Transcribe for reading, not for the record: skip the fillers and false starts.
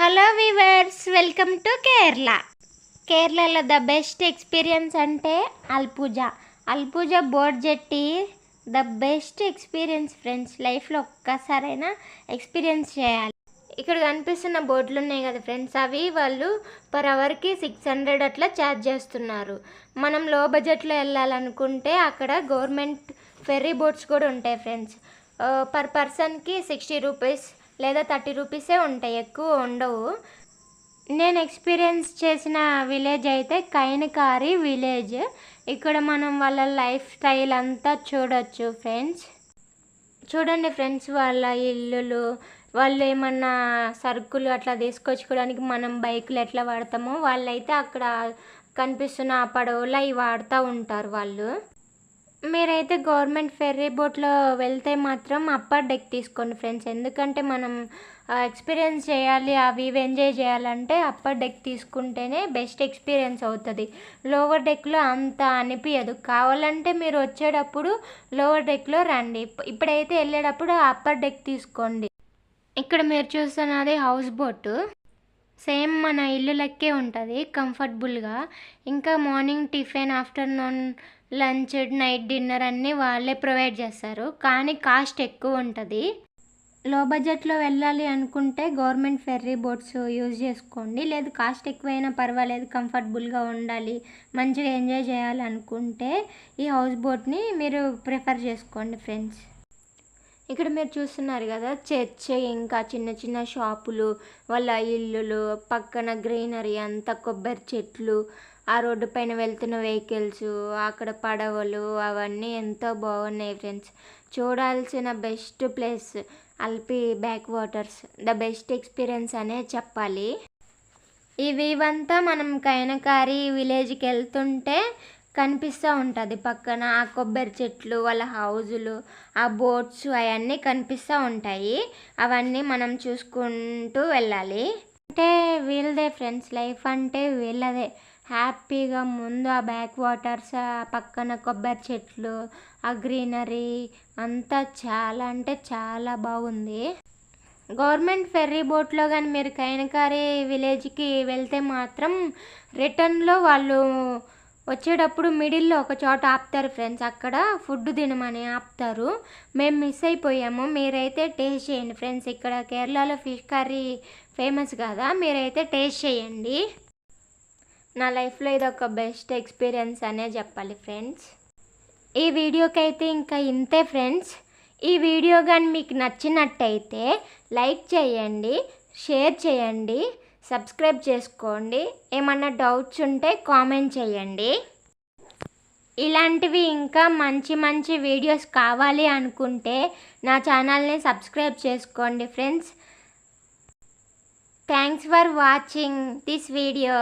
Hello viewers, welcome to Kerala. కేరళలో the best experience అంటే Alappuzha boat jetty the best experience friends. లైఫ్లో ఒక్కసారైనా experience చేయాలి. ఇక్కడ కనిపిస్తున్న బోట్లు ఉన్నాయి కదా ఫ్రెండ్స్, అవి వాళ్ళు పర్ అవర్కి 600 అట్లా ఛార్జ్ చేస్తున్నారు. మనం లో బడ్జెట్లో వెళ్ళాలనుకుంటే అక్కడ గవర్నమెంట్ ఫెర్రీ బోట్స్ కూడా ఉంటాయి ఫ్రెండ్స్. పర్ పర్సన్కి 60 రూపీస్ లేదా 30 రూపీసే ఉంటాయి, ఎక్కువ ఉండవు. నేను ఎక్స్పీరియన్స్ చేసిన విలేజ్ అయితే కైనకారి విలేజ్. ఇక్కడ మనం వాళ్ళ లైఫ్ స్టైల్ అంతా చూడొచ్చు ఫ్రెండ్స్. చూడండి ఫ్రెండ్స్, వాళ్ళ ఇల్లులు, వాళ్ళు ఏమన్నా సరుకులు అట్లా తీసుకొచ్చుకోవడానికి మనం బైకులు ఎట్లా వాడతామో వాళ్ళైతే అక్కడ కనిపిస్తున్న ఆ పడవలు అవి వాడుతూ ఉంటారు వాళ్ళు. మీరైతే గవర్నమెంట్ ఫెర్రీ బోట్లో వెళ్తే మాత్రం అప్పర్ డెక్ తీసుకోండి ఫ్రెండ్స్. ఎందుకంటే మనం ఎక్స్పీరియన్స్ చేయాలి, అవి ఇవి ఎంజాయ్ చేయాలంటే అప్పర్ డెక్ తీసుకుంటేనే బెస్ట్ ఎక్స్పీరియన్స్ అవుతుంది. లోవర్ డెక్లో అంత అనిపించదు. కావాలంటే మీరు వచ్చేటప్పుడు లోవర్ డెక్లో రండి, ఇప్పుడైతే వెళ్ళేటప్పుడు అప్పర్ డెక్ తీసుకోండి. ఇక్కడ మీరు చూస్తున్నది హౌస్ బోటు. సేమ్ మన ఇల్లు లెక్కే ఉంటుంది కంఫర్టబుల్గా. ఇంకా morning tiffin, afternoon lunch, night dinner అన్నీ వాళ్ళే ప్రొవైడ్ చేస్తారు. కానీ కాస్ట్ ఎక్కువ ఉంటుంది. లో బడ్జెట్లో వెళ్ళాలి అనుకుంటే గవర్నమెంట్ ఫెర్రీ బోట్స్ యూజ్ చేసుకోండి. లేదు కాస్ట్ ఎక్కువైనా పర్వాలేదు, కంఫర్టబుల్గా ఉండాలి, మంచిగా ఎంజాయ్ చేయాలి అనుకుంటే ఈ హౌస్ బోట్ని మీరు ప్రిఫర్ చేసుకోండి ఫ్రెండ్స్. ఇక్కడ మీరు చూస్తున్నారు కదా చర్చ్, ఇంకా చిన్న చిన్న షాపులు, వాళ్ళ ఇల్లులు, పక్కన గ్రీనరీ అంతా కొబ్బరి చెట్లు, ఆ రోడ్డు పైన వెళ్తున్న వెహికల్స్, అక్కడ పడవలు, అవన్నీ ఎంతో బాగున్నాయి ఫ్రెండ్స్. చూడాల్సిన best place అల్పి back waters. The best experience అనే చెప్పాలి. ఇవంతా మనం కైనకారి విలేజ్కి వెళ్తుంటే కనిపిస్తూ ఉంటుంది. పక్కన ఆ కొబ్బరి చెట్లు, వాళ్ళ హౌజులు, ఆ బోట్స్ అవన్నీ కనిపిస్తూ ఉంటాయి. అవన్నీ మనం చూసుకుంటూ వెళ్ళాలి. అంటే వీళ్ళదే ఫ్రెండ్స్, లైఫ్ అంటే వీళ్ళదే. హ్యాపీగా ముందు ఆ బ్యాక్ వాటర్స్, ఆ పక్కన కొబ్బరి చెట్లు, ఆ గ్రీనరీ అంతా చాలా అంటే చాలా బాగుంది. గవర్నమెంట్ ఫెర్రీ బోట్లో కానీ మీరు కైనకారి విలేజ్కి వెళ్తే మాత్రం రిటర్న్లో వాళ్ళు వచ్చేటప్పుడు మిడిల్లో ఒక చోట ఆపుతారు ఫ్రెండ్స్. అక్కడ ఫుడ్ తినమని ఆపుతారు. మేము మిస్ అయిపోయాము. మీరైతే టేస్ట్ చేయండి ఫ్రెండ్స్. ఇక్కడ కేరళలో ఫిష్ కర్రీ ఫేమస్ కదా, మీరైతే టేస్ట్ చేయండి. నా లైఫ్లో ఇది ఒక బెస్ట్ ఎక్స్పీరియన్స్ అనే చెప్పాలి ఫ్రెండ్స్. ఈ వీడియోకి అయితే ఇంకా ఇంతే ఫ్రెండ్స్. ఈ వీడియో కానీ మీకు నచ్చినట్టయితే లైక్ చేయండి, షేర్ చేయండి, సబ్స్క్రైబ్ చేసుకోండి. ఏమన్నా డౌట్స్ ఉంటే కామెంట్ చేయండి. ఇలాంటివి ఇంకా మంచి మంచి వీడియోస్ కావాలి అనుకుంటే నా ఛానల్ని సబ్స్క్రైబ్ చేసుకోండి friends. Thanks for watching this video.